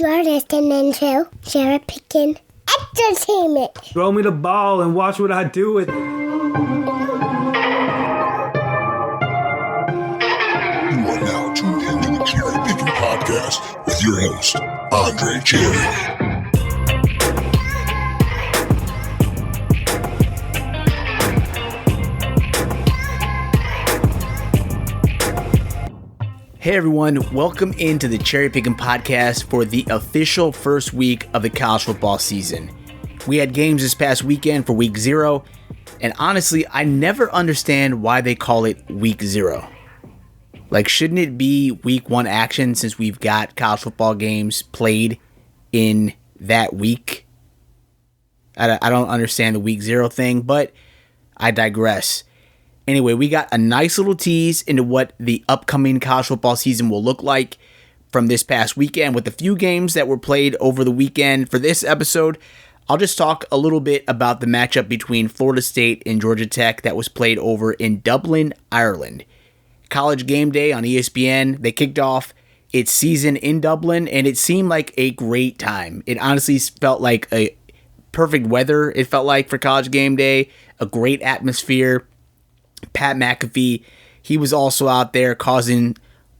You're listening to CherryPickin Entertainment. Throw me the ball and watch what I do with it. You are now tuned into the CherryPickin podcast with your host, Andre Cherry. Hey everyone, welcome into the CherryPickin podcast for the official first week of the college football season. We had games this past weekend for week 0, and honestly, I never understand why they call it week 0. Like, shouldn't it be week 1 action since we've got college football games played in that week? I don't understand the week 0 thing, but I digress. Anyway, we got a nice little tease into what the upcoming college football season will look like from this past weekend with a few games that were played over the weekend. For this episode, I'll just talk a little bit about the matchup between Florida State and Georgia Tech that was played over in Dublin, Ireland. College Game Day on ESPN, they kicked off its season in Dublin, and it seemed like a great time. It honestly felt like a perfect weather, it felt like, for College Game Day, a great atmosphere. Pat McAfee, he was also out there causing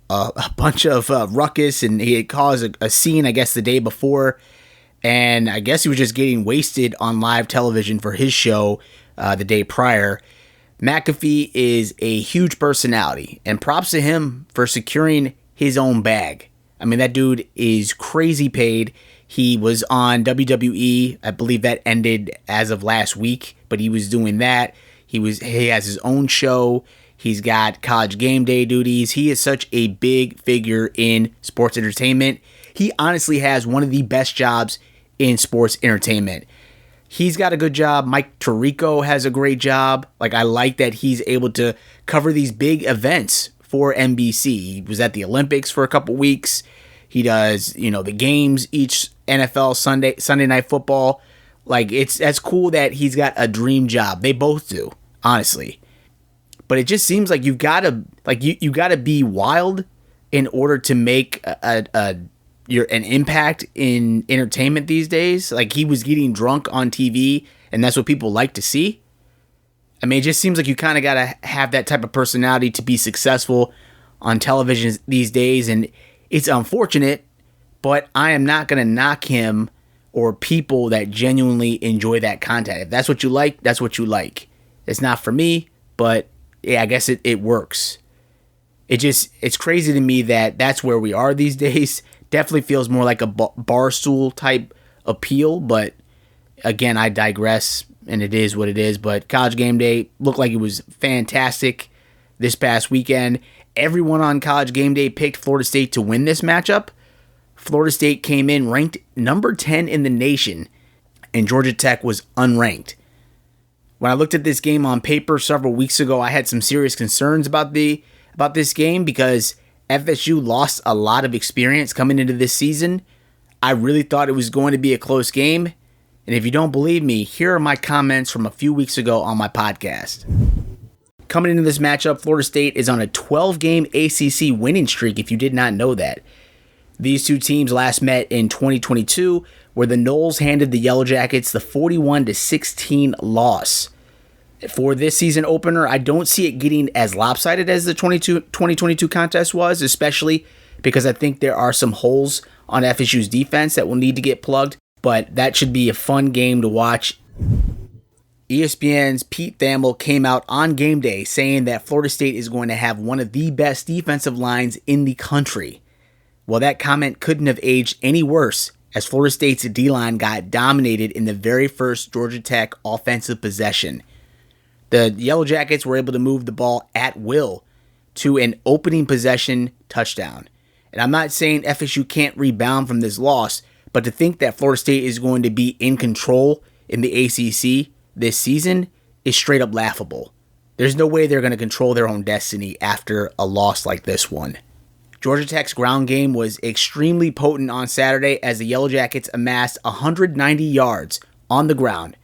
a bunch of ruckus, and he had caused a scene, I guess, the day before, and I guess he was just getting wasted on live television for his show the day prior. McAfee is a huge personality, and props to him for securing his own bag. I mean, that dude is crazy paid. He was on WWE. I believe that ended as of last week, but he was doing that. He has his own show. He's got College Game Day duties. He is such a big figure in sports entertainment. He honestly has one of the best jobs in sports entertainment. He's got a good job. Mike Tirico has a great job. Like, I like that he's able to cover these big events for NBC. He was at the Olympics for a couple weeks. He does, the games each NFL Sunday Night Football. Like, that's cool that he's got a dream job. They both do, honestly. But it just seems like you gotta be wild in order to make an impact in entertainment these days. Like, he was getting drunk on TV, and that's what people like to see. I mean, it just seems like you kind of gotta have that type of personality to be successful on television these days, and it's unfortunate, but I am not gonna knock him or people that genuinely enjoy that content. If that's what you like, that's what you like. It's not for me, but yeah, I guess it works. It's crazy to me that that's where we are these days. Definitely feels more like a barstool type appeal, but again, I digress, and it is what it is. But College Game Day looked like it was fantastic this past weekend. Everyone on College Game Day picked Florida State to win this matchup. Florida State came in ranked number 10 in the nation, and Georgia Tech was unranked. When I looked at this game on paper several weeks ago, I had some serious concerns about this game because FSU lost a lot of experience coming into this season. I really thought it was going to be a close game, and if you don't believe me, here are my comments from a few weeks ago on my podcast. Coming into this matchup, Florida State is on a 12-game ACC winning streak, if you did not know that. These two teams last met in 2022, where the Noles handed the Yellow Jackets the 41-16 loss. For this season opener, I don't see it getting as lopsided as the 2022 contest was, especially because I think there are some holes on FSU's defense that will need to get plugged, but that should be a fun game to watch. ESPN's Pete Thamel came out on game day saying that Florida State is going to have one of the best defensive lines in the country. Well, that comment couldn't have aged any worse, as Florida State's D-line got dominated in the very first Georgia Tech offensive possession. The Yellow Jackets were able to move the ball at will to an opening possession touchdown. And I'm not saying FSU can't rebound from this loss, but to think that Florida State is going to be in control in the ACC this season is straight up laughable. There's no way they're going to control their own destiny after a loss like this one. Georgia Tech's ground game was extremely potent on Saturday as the Yellow Jackets amassed 190 yards on the ground,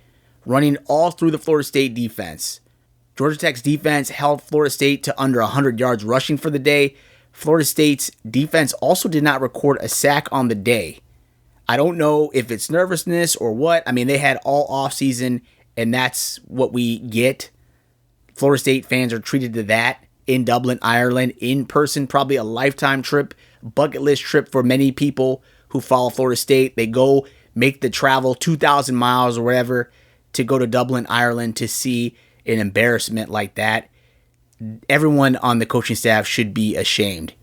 running all through the Florida State defense. Georgia Tech's defense held Florida State to under 100 yards rushing for the day. Florida State's defense also did not record a sack on the day. I don't know if it's nervousness or what. I mean, they had all offseason, and that's what we get. Florida State fans are treated to that in Dublin, Ireland, in person, probably a lifetime trip, bucket list trip for many people who follow Florida State. They go make the travel 2,000 miles or whatever to go to Dublin, Ireland to see an embarrassment like that. Everyone on the coaching staff should be ashamed.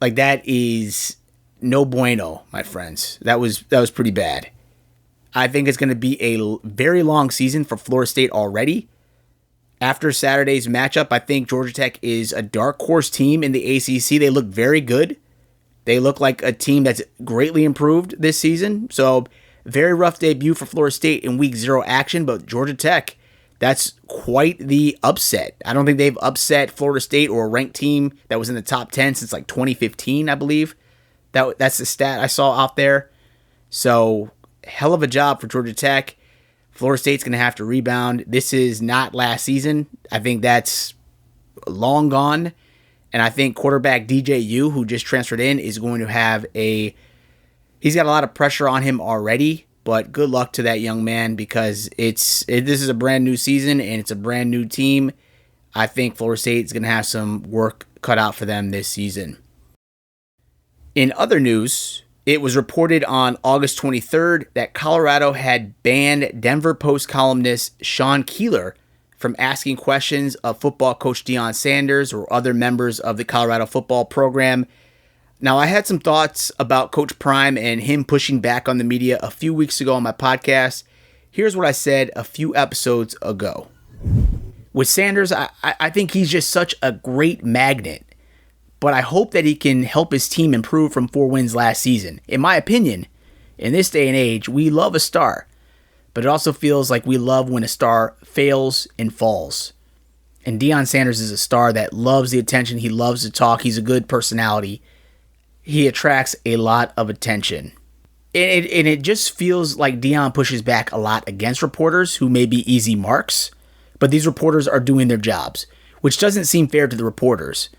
Like, that is no bueno, my friends. That was pretty bad. I think it's going to be a very long season for Florida State already. After Saturday's matchup, I think Georgia Tech is a dark horse team in the ACC. They look very good. They look like a team that's greatly improved this season. So, very rough debut for Florida State in week 0 action, but Georgia Tech, that's quite the upset. I don't think they've upset Florida State or a ranked team that was in the top 10 since like 2015, I believe. That's the stat I saw out there. So, hell of a job for Georgia Tech. Florida State's going to have to rebound. This is not last season. I think that's long gone. And I think quarterback DJU, who just transferred in, is going to have he's got a lot of pressure on him already. But good luck to that young man, because this is a brand new season and it's a brand new team. I think Florida State is going to have some work cut out for them this season. In other news, it was reported on August 23rd that Colorado had banned Denver Post columnist Sean Keeler from asking questions of football coach Deion Sanders or other members of the Colorado football program. Now, I had some thoughts about Coach Prime and him pushing back on the media a few weeks ago on my podcast. Here's what I said a few episodes ago. With Sanders, I think he's just such a great magnet. But I hope that he can help his team improve from 4 wins last season. In my opinion, in this day and age, we love a star. But it also feels like we love when a star fails and falls. And Deion Sanders is a star that loves the attention. He loves to talk. He's a good personality. He attracts a lot of attention. And it just feels like Deion pushes back a lot against reporters who may be easy marks. But these reporters are doing their jobs, which doesn't seem fair to the reporters.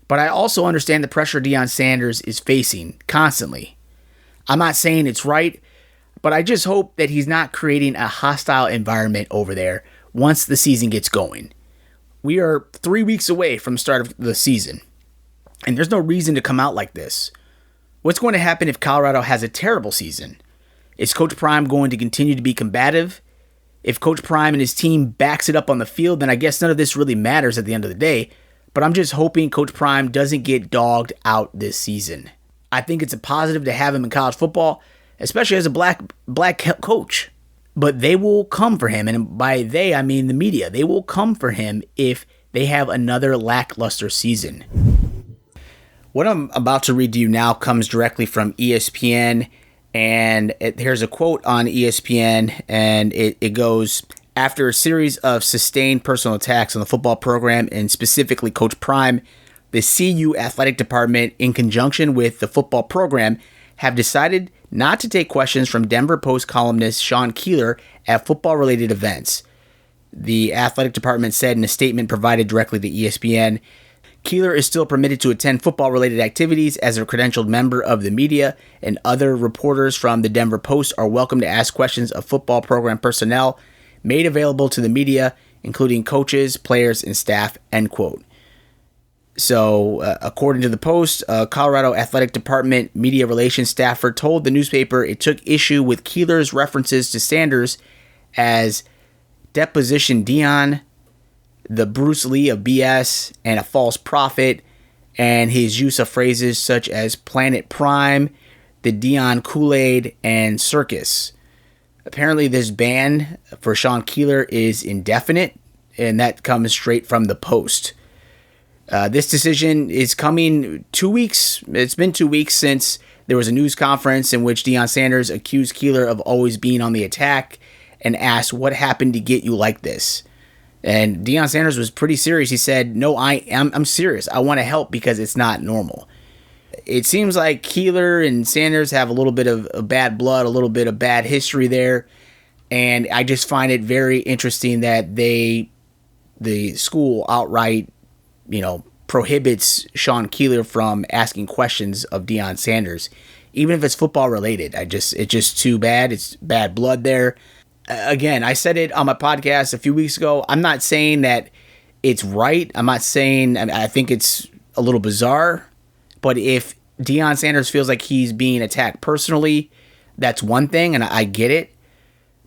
But I also understand the pressure Deion Sanders is facing constantly. I'm not saying it's right, but I just hope that he's not creating a hostile environment over there once the season gets going. We are 3 weeks away from the start of the season, and there's no reason to come out like this. What's going to happen if Colorado has a terrible season? Is Coach Prime going to continue to be combative? If Coach Prime and his team backs it up on the field, then I guess none of this really matters at the end of the day. But I'm just hoping Coach Prime doesn't get dogged out this season. I think it's a positive to have him in college football, especially as a black coach. But they will come for him, and by they, I mean the media. They will come for him if they have another lackluster season. What I'm about to read to you now comes directly from ESPN, and here's a quote on ESPN, and it goes, "After a series of sustained personal attacks on the football program, and specifically Coach Prime, the CU athletic department, in conjunction with the football program, have decided not to take questions from Denver Post columnist Sean Keeler at football-related events." The athletic department said in a statement provided directly to ESPN, "Keeler is still permitted to attend football-related activities as a credentialed member of the media, and other reporters from the Denver Post are welcome to ask questions of football program personnel made available to the media, including coaches, players, and staff," end quote. So, according to the Post, Colorado Athletic Department media relations staffer told the newspaper it took issue with Keeler's references to Sanders as deposition Deion, the Bruce Lee of BS, and a false prophet, and his use of phrases such as Planet Prime, the Deion Kool-Aid, and circus. Apparently, this ban for Sean Keeler is indefinite, and that comes straight from the Post. This decision is coming 2 weeks. It's been 2 weeks since there was a news conference in which Deion Sanders accused Keeler of always being on the attack and asked, "What happened to get you like this?" And Deion Sanders was pretty serious. He said, "No, I'm serious. I want to help because it's not normal." It seems like Keeler and Sanders have a little bit of bad blood, a little bit of bad history there. And I just find it very interesting that the school outright, prohibits Sean Keeler from asking questions of Deion Sanders, even if it's football related. It's just too bad. It's bad blood there. Again, I said it on my podcast a few weeks ago. I'm not saying that it's right. I'm not saying, I think it's a little bizarre, but if Deion Sanders feels like he's being attacked personally, that's one thing, and I get it.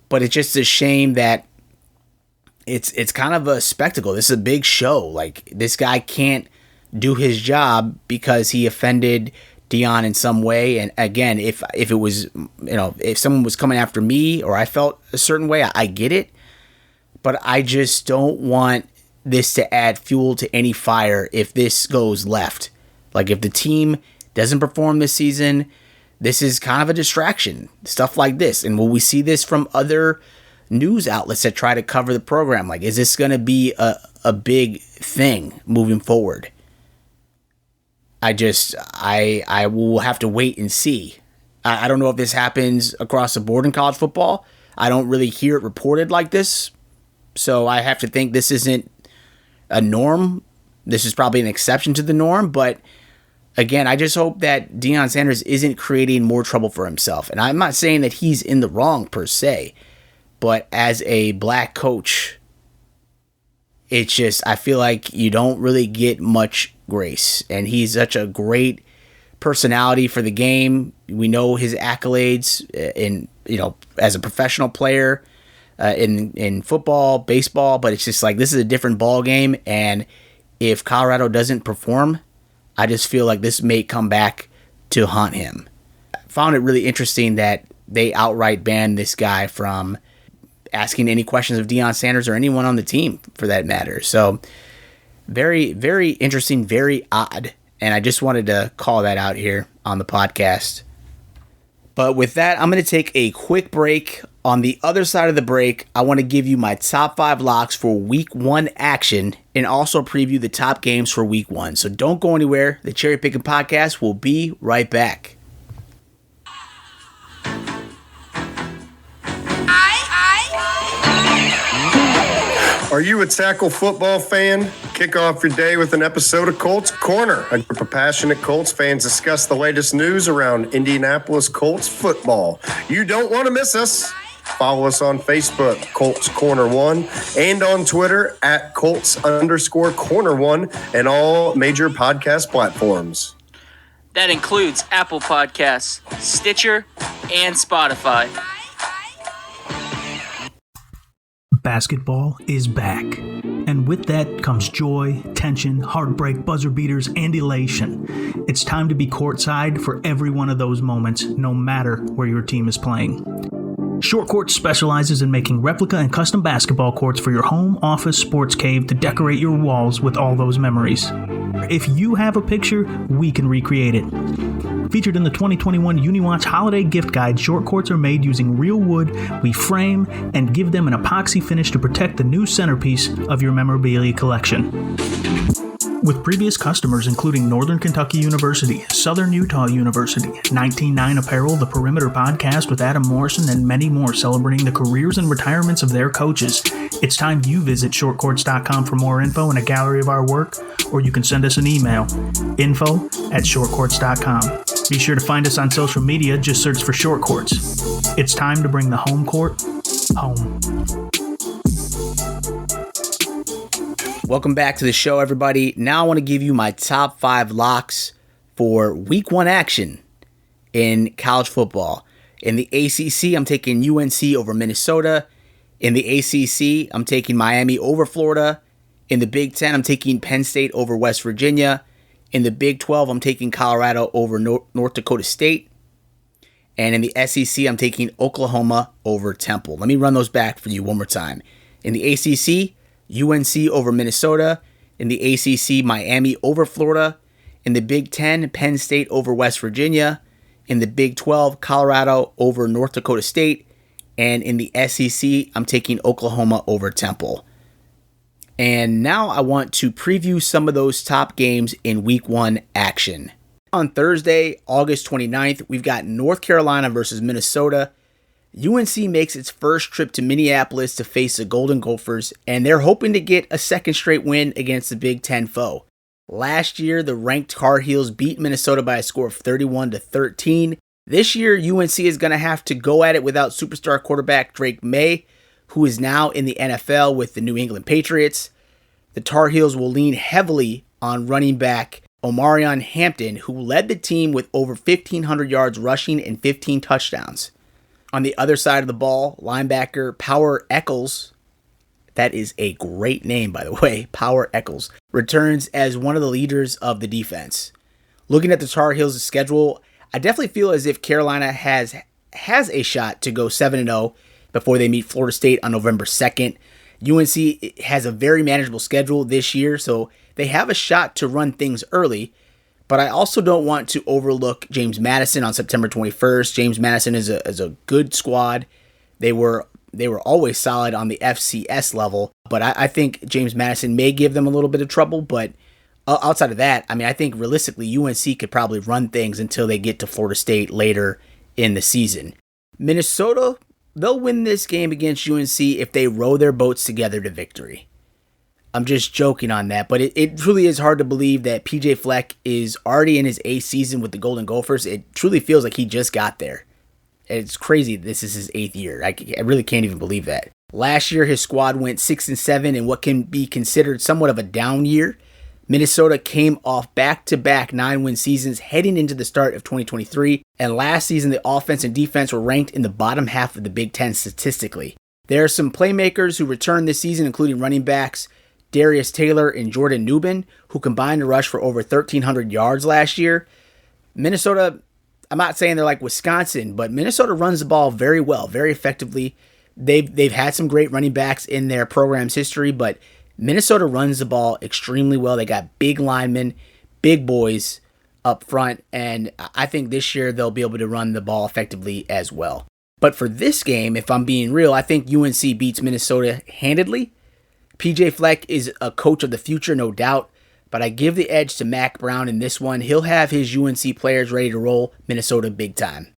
But it's just a shame that it's kind of a spectacle. This is a big show. Like, this guy can't do his job because he offended Deion in some way. And again, if it was, if someone was coming after me or I felt a certain way, I get it. But I just don't want this to add fuel to any fire if this goes left. Like, if the team doesn't perform this season, this is kind of a distraction. Stuff like this. And will we see this from other news outlets that try to cover the program? Like, is this going to be a big thing moving forward? I will have to wait and see. I don't know if this happens across the board in college football. I don't really hear it reported like this. So I have to think this isn't a norm. This is probably an exception to the norm. But again, I just hope that Deion Sanders isn't creating more trouble for himself. And I'm not saying that he's in the wrong per se. But as a black coach, it's just, I feel like you don't really get much grace. And he's such a great personality for the game. We know his accolades as a professional player in football, baseball, but it's just like, this is a different ball game. And if Colorado doesn't perform, I just feel like this may come back to haunt him. I found it really interesting that they outright banned this guy from asking any questions of Deion Sanders or anyone on the team for that matter. So very, very interesting, very odd. And I just wanted to call that out here on the podcast. But with that, I'm going to take a quick break. On the other side of the break, I want to give you my top 5 locks for week 1 action and also preview the top games for week 1. So don't go anywhere. The Cherry Pickin' Podcast will be right back. Are you a tackle football fan? Kick off your day with an episode of Colts Corner. A group of passionate Colts fans discuss the latest news around Indianapolis Colts football. You don't want to miss us. Follow us on Facebook, Colts Corner 1, and on Twitter at Colts_Corner 1 and all major podcast platforms. That includes Apple Podcasts, Stitcher, and Spotify. Basketball is back. And with that comes joy, tension, heartbreak, buzzer beaters, and elation. It's time to be courtside for every one of those moments, no matter where your team is playing. Short Court specializes in making replica and custom basketball courts for your home, office, sports cave to decorate your walls with all those memories. If you have a picture, we can recreate it. Featured in the 2021 UniWatch Holiday Gift Guide, short courts are made using real wood. We frame and give them an epoxy finish to protect the new centerpiece of your memorabilia collection. With previous customers including Northern Kentucky University, Southern Utah University, 199 Apparel, The Perimeter Podcast with Adam Morrison, and many more celebrating the careers and retirements of their coaches, it's time you visit shortcourts.com for more info and a gallery of our work, or you can send us an email, info@shortcourts.com. Be sure to find us on social media, just search for Short Courts. It's time to bring the home court home. Welcome back to the show, everybody. Now I want to give you my top 5 locks for week 1 action in college football. In the ACC, I'm taking UNC over Minnesota. In the ACC, I'm taking Miami over Florida. In the Big Ten, I'm taking Penn State over West Virginia. In the Big 12, I'm taking Colorado over North Dakota State. And in the SEC, I'm taking Oklahoma over Temple. Let me run those back for you one more time. In the ACC, UNC over Minnesota. In the ACC, Miami over Florida. In the Big 10, Penn State over West Virginia. In the Big 12, Colorado over North Dakota State. And in the SEC, I'm taking Oklahoma over Temple. And now I want to preview some of those top games in week 1 action. On Thursday, August 29th, we've got North Carolina versus Minnesota. UNC makes its first trip to Minneapolis to face the Golden Gophers, and they're hoping to get a second straight win against the Big Ten foe. Last year, the ranked Tar Heels beat Minnesota by a score of 31-13. This year, UNC is going to have to go at it without superstar quarterback Drake May, who is now in the NFL with the New England Patriots. The Tar Heels will lean heavily on running back Omarion Hampton, who led the team with over 1,500 yards rushing and 15 touchdowns. On the other side of the ball, linebacker Power Eccles, that is a great name, by the way, Power Eccles, returns as one of the leaders of the defense. Looking at the Tar Heels' schedule, I definitely feel as if Carolina has a shot to go 7-0 before they meet Florida State on November 2nd. UNC has a very manageable schedule this year, so they have a shot to run things early, but I also don't want to overlook James Madison on September 21st. James Madison is a good squad. They were always solid on the FCS level, but I think James Madison may give them a little bit of trouble, but outside of that, I mean, I think realistically UNC could probably run things until they get to Florida State later in the season. Minnesota, they'll win this game against UNC if they row their boats together to victory. I'm just joking on that, but it truly is hard to believe that PJ Fleck is already in his 8th season with the Golden Gophers. It truly feels like he just got there. It's crazy this is his 8th year. I really can't even believe that. Last year, his squad went 6-7 in what can be considered somewhat of a down year. Minnesota came off back-to-back 9-win seasons heading into the start of 2023, and last season the offense and defense were ranked in the bottom half of the Big Ten statistically. There are some playmakers who returned this season, including running backs Darius Taylor and Jordan Newman, who combined to rush for over 1,300 yards last year. Minnesota, I'm not saying they're like Wisconsin, but Minnesota runs the ball very well, very effectively. They've had some great running backs in their program's history, but Minnesota runs the ball extremely well. They got big linemen, big boys up front, and I think this year they'll be able to run the ball effectively as well. But for this game, if I'm being real, I think UNC beats Minnesota handedly. PJ Fleck is a coach of the future, no doubt, but I give the edge to Mac Brown in this one. He'll have his UNC players ready to roll Minnesota big time.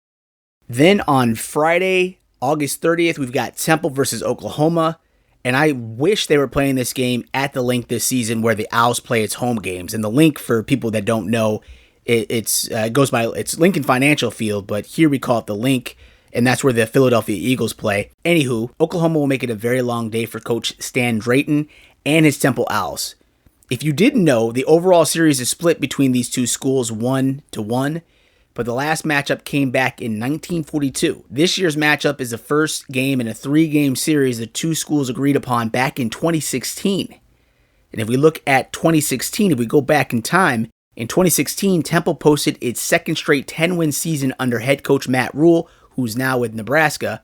Then on Friday, August 30th, we've got Temple versus Oklahoma, and I wish they were playing this game at the Link this season where the Owls play its home games. And the Link, for people that don't know, it's Lincoln Financial Field, but here we call it the Link, and that's where the Philadelphia Eagles play. Anywho, Oklahoma will make it a very long day for Coach Stan Drayton and his Temple Owls. If you didn't know, the overall series is split between these two schools 1-1, but the last matchup came back in 1942. This year's matchup is the first game in a 3-game series the two schools agreed upon back in 2016. And if we look at 2016, if we go back in time, in 2016, Temple posted its second straight 10-win season under head coach Matt Rule, who's now with Nebraska.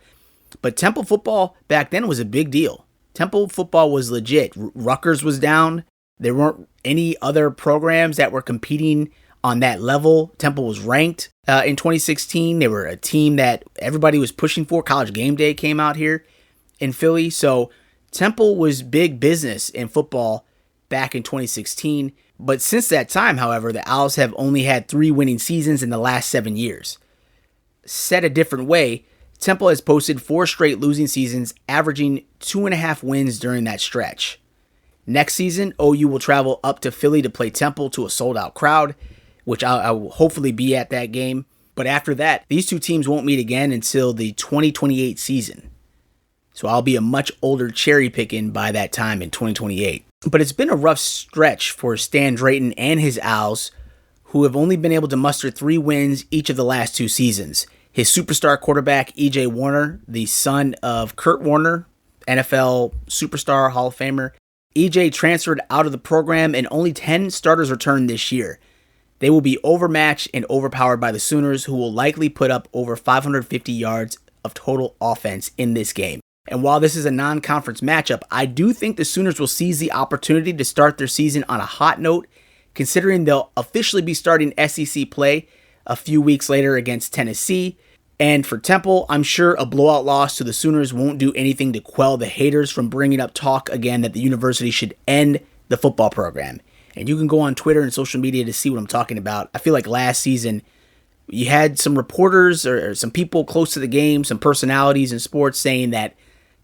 But Temple football back then was a big deal. Temple football was legit. Rutgers was down. There weren't any other programs that were competing on that level. Temple was ranked in 2016. They were a team that everybody was pushing for. College Game Day came out here in Philly. So Temple was big business in football back in 2016. But since that time, however, the Owls have only had 3 winning seasons in the last 7 years. Said a different way, Temple has posted 4 straight losing seasons, averaging 2.5 wins during that stretch. Next season, OU will travel up to Philly to play Temple to a sold-out crowd, which I will hopefully be at that game. But after that, these two teams won't meet again until the 2028 season. So I'll be a much older CherryPickin by that time in 2028. But it's been a rough stretch for Stan Drayton and his Owls, who have only been able to muster 3 wins each of the last 2 seasons. His superstar quarterback, E.J. Warner, the son of Kurt Warner, NFL superstar, Hall of Famer, E.J. transferred out of the program and only 10 starters returned this year. They will be overmatched and overpowered by the Sooners, who will likely put up over 550 yards of total offense in this game. And while this is a non-conference matchup, I do think the Sooners will seize the opportunity to start their season on a hot note, considering they'll officially be starting SEC play a few weeks later against Tennessee. And for Temple, I'm sure a blowout loss to the Sooners won't do anything to quell the haters from bringing up talk again that the university should end the football program. And you can go on Twitter and social media to see what I'm talking about. I feel like last season, you had some reporters or some people close to the game, some personalities in sports saying that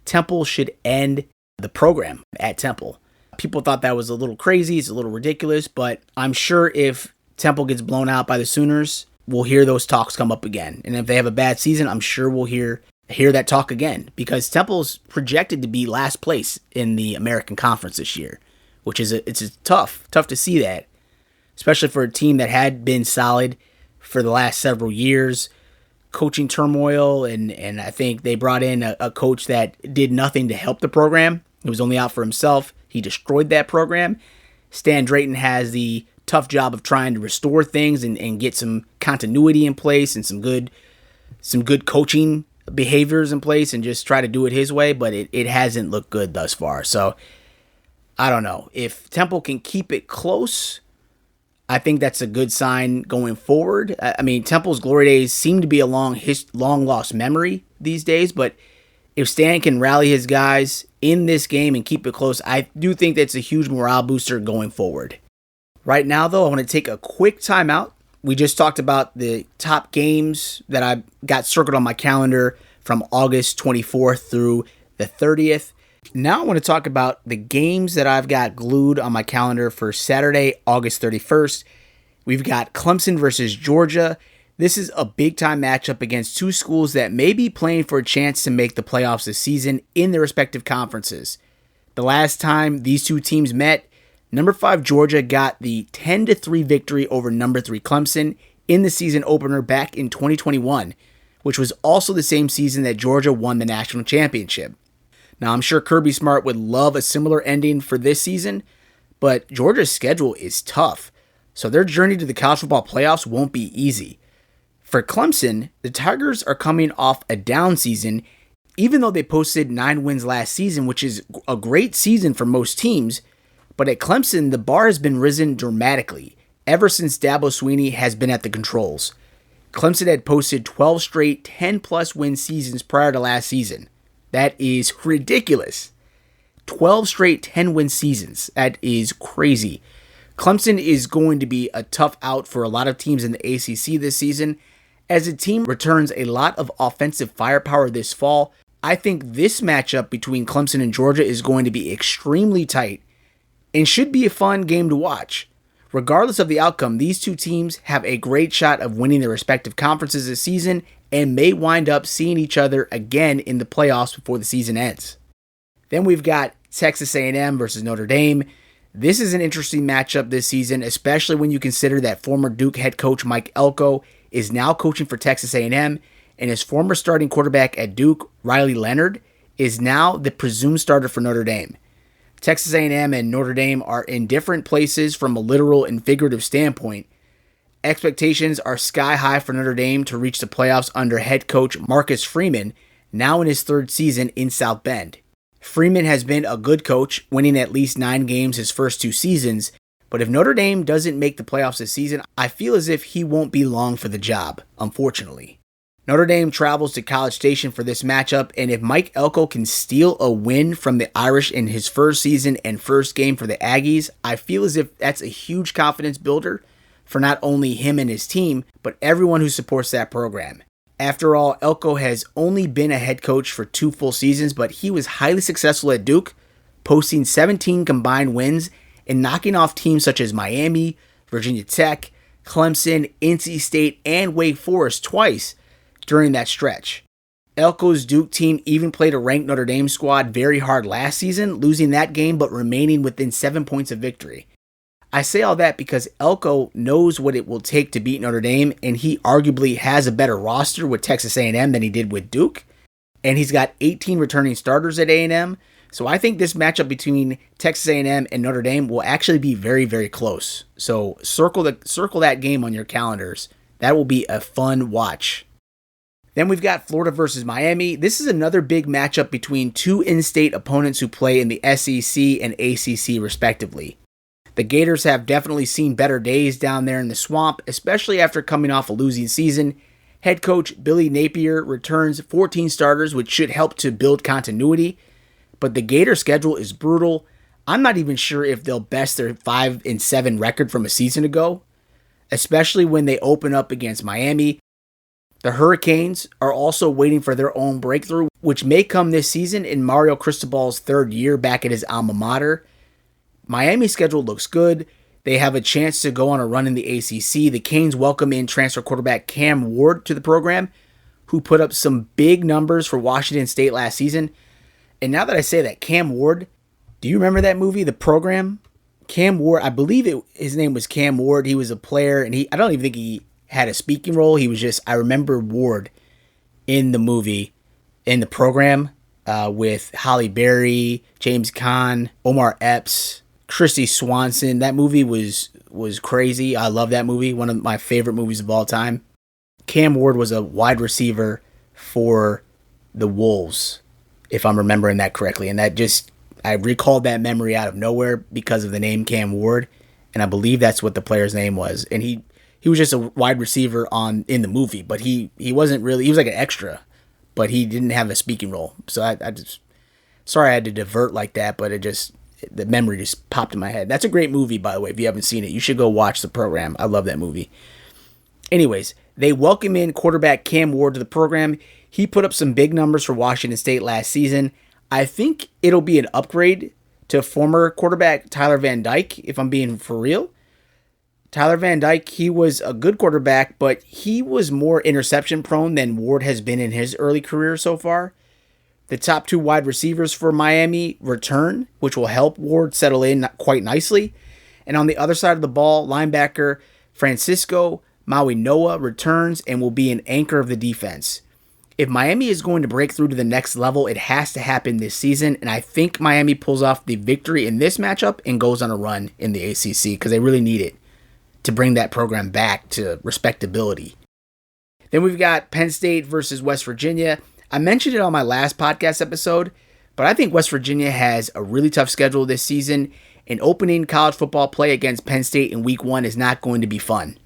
Temple should end the program at Temple. People thought that was a little crazy, it's a little ridiculous, but I'm sure if Temple gets blown out by the Sooners, we'll hear those talks come up again. And if they have a bad season, I'm sure we'll hear that talk again, because Temple's projected to be last place in the American Conference this year, which is it's tough to see that, especially for a team that had been solid for the last several years. Coaching turmoil, and I think they brought in a coach that did nothing to help the program. He was only out for himself. He destroyed that program. Stan Drayton has the tough job of trying to restore things and get some continuity in place and some good coaching behaviors in place and just try to do it his way, but it hasn't looked good thus far. So I don't know. If Temple can keep it close, I think that's a good sign going forward. I mean, Temple's glory days seem to be a long lost memory these days, but if Stan can rally his guys in this game and keep it close, I do think that's a huge morale booster going forward. Right now, though, I want to take a quick timeout. We just talked about the top games that I got circled on my calendar from August 24th through the 30th. Now I want to talk about the games that I've got glued on my calendar for Saturday, August 31st. We've got Clemson versus Georgia. This is a big-time matchup against two schools that may be playing for a chance to make the playoffs this season in their respective conferences. The last time these two teams met, number 5 Georgia got the 10-3 victory over number 3 Clemson in the season opener back in 2021, which was also the same season that Georgia won the national championship. Now, I'm sure Kirby Smart would love a similar ending for this season, but Georgia's schedule is tough, so their journey to the college football playoffs won't be easy. For Clemson, the Tigers are coming off a down season, even though they posted 9 wins last season, which is a great season for most teams. But at Clemson, the bar has been risen dramatically ever since Dabo Swinney has been at the controls. Clemson had posted 12 straight 10-plus win seasons prior to last season. That is ridiculous. 12 straight 10-win seasons. That is crazy. Clemson is going to be a tough out for a lot of teams in the ACC this season. As the team returns a lot of offensive firepower this fall, I think this matchup between Clemson and Georgia is going to be extremely tight and should be a fun game to watch. Regardless of the outcome, these two teams have a great shot of winning their respective conferences this season and may wind up seeing each other again in the playoffs before the season ends. Then we've got Texas A&M versus Notre Dame. This is an interesting matchup this season, especially when you consider that former Duke head coach Mike Elko is now coaching for Texas A&M, and his former starting quarterback at Duke, Riley Leonard, is now the presumed starter for Notre Dame. Texas A&M and Notre Dame are in different places from a literal and figurative standpoint. Expectations are sky high for Notre Dame to reach the playoffs under head coach Marcus Freeman, now in his 3rd season in South Bend. Freeman has been a good coach, winning at least 9 games his first 2 seasons, but if Notre Dame doesn't make the playoffs this season, I feel as if he won't be long for the job, unfortunately. Notre Dame travels to College Station for this matchup, and if Mike Elko can steal a win from the Irish in his first season and first game for the Aggies, I feel as if that's a huge confidence builder for not only him and his team, but everyone who supports that program. After all, Elko has only been a head coach for 2 full seasons, but he was highly successful at Duke, posting 17 combined wins and knocking off teams such as Miami, Virginia Tech, Clemson, NC State, and Wake Forest twice during that stretch. Elko's Duke team even played a ranked Notre Dame squad very hard last season, losing that game but remaining within 7 points of victory. I say all that because Elko knows what it will take to beat Notre Dame, and he arguably has a better roster with Texas A&M than he did with Duke, and he's got 18 returning starters at A&M, so I think this matchup between Texas A&M and Notre Dame will actually be very, very close. So circle that game on your calendars. That will be a fun watch. Then we've got Florida versus Miami. This is another big matchup between 2 in-state opponents who play in the SEC and ACC respectively. The Gators have definitely seen better days down there in the swamp, especially after coming off a losing season. Head coach Billy Napier returns 14 starters, which should help to build continuity. But the Gator schedule is brutal. I'm not even sure if they'll best their 5-7 record from a season ago, especially when they open up against Miami. The Hurricanes are also waiting for their own breakthrough, which may come this season in Mario Cristobal's 3rd year back at his alma mater. Miami's schedule looks good. They have a chance to go on a run in the ACC. The Canes welcome in transfer quarterback Cam Ward to the program, who put up some big numbers for Washington State last season. And now that I say that, Cam Ward, do you remember that movie, The Program? Cam Ward, I believe his name was Cam Ward. He was a player, and I don't even think he had a speaking role. He was just, I remember Ward in the movie, in The Program, with Halle Berry, James Caan, Omar Epps, Christy Swanson. That movie was crazy. I love that movie. One of my favorite movies of all time. Cam Ward was a wide receiver for the Wolves, if I'm remembering that correctly. And that just, I recalled that memory out of nowhere because of the name Cam Ward. And I believe that's what the player's name was. And he was just a wide receiver in the movie, but he wasn't really, he was like an extra, but he didn't have a speaking role. So I just, sorry I had to divert like that, but the memory just popped in my head. That's a great movie, by the way. If you haven't seen it, you should go watch The Program. I love that movie. Anyways, they welcome in quarterback Cam Ward to the program. He put up some big numbers for Washington State last season. I think it'll be an upgrade to former quarterback Tyler Van Dyke, if I'm being for real. Tyler Van Dyke, he was a good quarterback, but he was more interception prone than Ward has been in his early career so far. The top two wide receivers for Miami return, which will help Ward settle in quite nicely. And on the other side of the ball, linebacker Francisco Maui Noah returns and will be an anchor of the defense. If Miami is going to break through to the next level, it has to happen this season, and I think Miami pulls off the victory in this matchup and goes on a run in the ACC because they really need it to bring that program back to respectability. Then we've got Penn State versus West Virginia. I mentioned it on my last podcast episode, but I think West Virginia has a really tough schedule this season, and opening college football play against Penn State in week 1 is not going to be fun.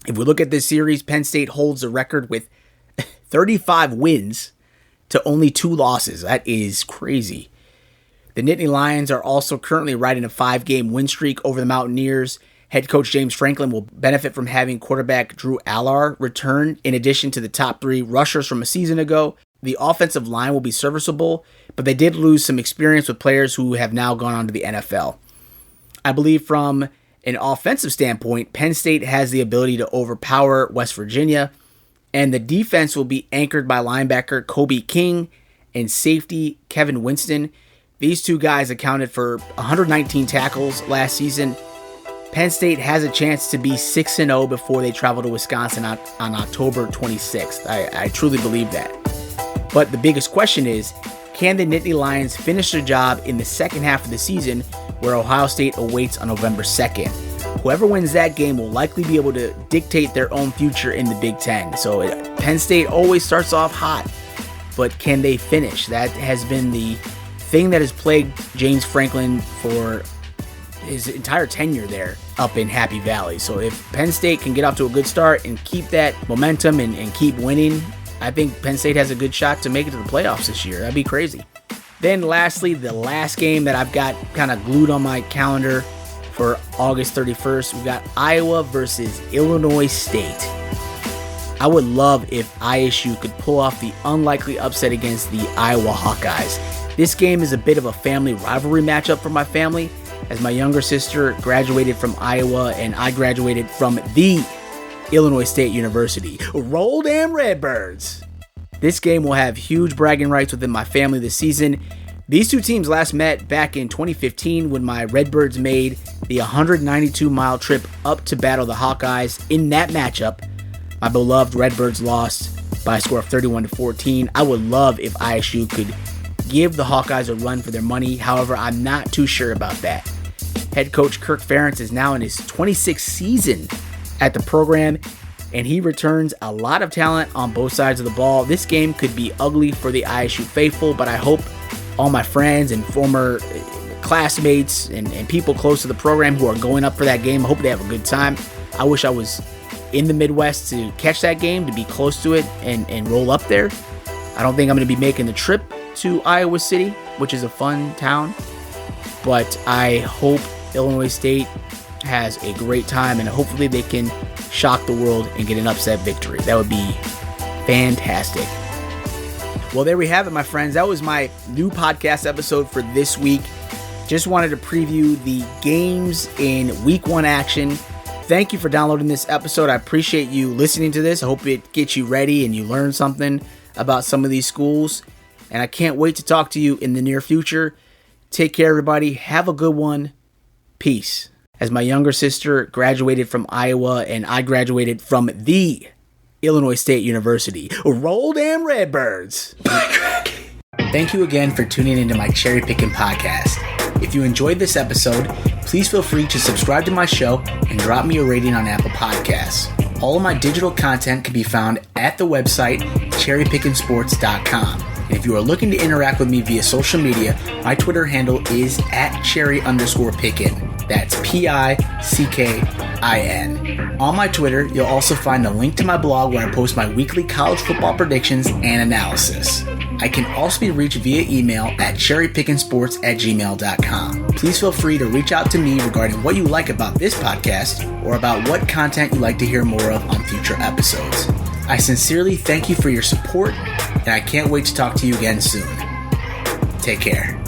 If we look at this series, Penn State holds a record with 35 wins to only 2 losses. That is crazy. The Nittany Lions are also currently riding a 5-game win streak over the Mountaineers. Head coach James Franklin will benefit from having quarterback Drew Allar return in addition to the top 3 rushers from a season ago. The offensive line will be serviceable, but they did lose some experience with players who have now gone on to the NFL. I believe from an offensive standpoint, Penn State has the ability to overpower West Virginia, and the defense will be anchored by linebacker Kobe King and safety Kevin Winston. These two guys accounted for 119 tackles last season. Penn State has a chance to be 6-0 before they travel to Wisconsin on October 26th. I truly believe that. But the biggest question is, can the Nittany Lions finish their job in the second half of the season where Ohio State awaits on November 2nd? Whoever wins that game will likely be able to dictate their own future in the Big Ten. So Penn State always starts off hot, but can they finish? That has been the thing that has plagued James Franklin for his entire tenure there up in Happy Valley. So if Penn State can get off to a good start and keep that momentum and keep winning, I think Penn State has a good shot to make it to the playoffs this year. That'd be crazy. Then lastly, the last game that I've got kind of glued on my calendar for August 31st, we've got Iowa versus Illinois State. I would love if ISU could pull off the unlikely upset against the Iowa Hawkeyes. This game is a bit of a family rivalry matchup for my family, as my younger sister graduated from Iowa and I graduated from the Illinois State University. Roll damn Redbirds! This game will have huge bragging rights within my family this season. These two teams last met back in 2015 when my Redbirds made the 192-mile trip up to battle the Hawkeyes. In that matchup, my beloved Redbirds lost by a score of 31-14. I would love if ISU could give the Hawkeyes a run for their money. However, I'm not too sure about that. Head coach Kirk Ferentz is now in his 26th season at the program, and he returns a lot of talent on both sides of the ball. This game could be ugly for the ISU faithful, but I hope all my friends and former classmates and people close to the program who are going up for that game, I hope they have a good time. I wish I was in the Midwest to catch that game, to be close to it and roll up there. I don't think I'm going to be making the trip to Iowa City, which is a fun town, but I hope Illinois State has a great time and hopefully they can shock the world and get an upset victory. That would be fantastic. Well, there we have it, my friends. That was my new podcast episode for this week. Just wanted to preview the games in Week 1 action. Thank you for downloading this episode. I appreciate you listening to this. I hope it gets you ready and you learn something about some of these schools. And I can't wait to talk to you in the near future. Take care, everybody. Have a good one. Peace. As my younger sister graduated from Iowa and I graduated from the Illinois State University. Roll damn Redbirds. Thank you again for tuning into my Cherry Pickin' podcast. If you enjoyed this episode, please feel free to subscribe to my show and drop me a rating on Apple Podcasts. All of my digital content can be found at the website CherryPickinSports.com. And if you are looking to interact with me via social media, my Twitter handle is @Cherry_Pickin. That's PICKIN. On my Twitter, you'll also find a link to my blog where I post my weekly college football predictions and analysis. I can also be reached via email at cherrypickinsports@gmail.com. Please feel free to reach out to me regarding what you like about this podcast or about what content you'd like to hear more of on future episodes. I sincerely thank you for your support, and I can't wait to talk to you again soon. Take care.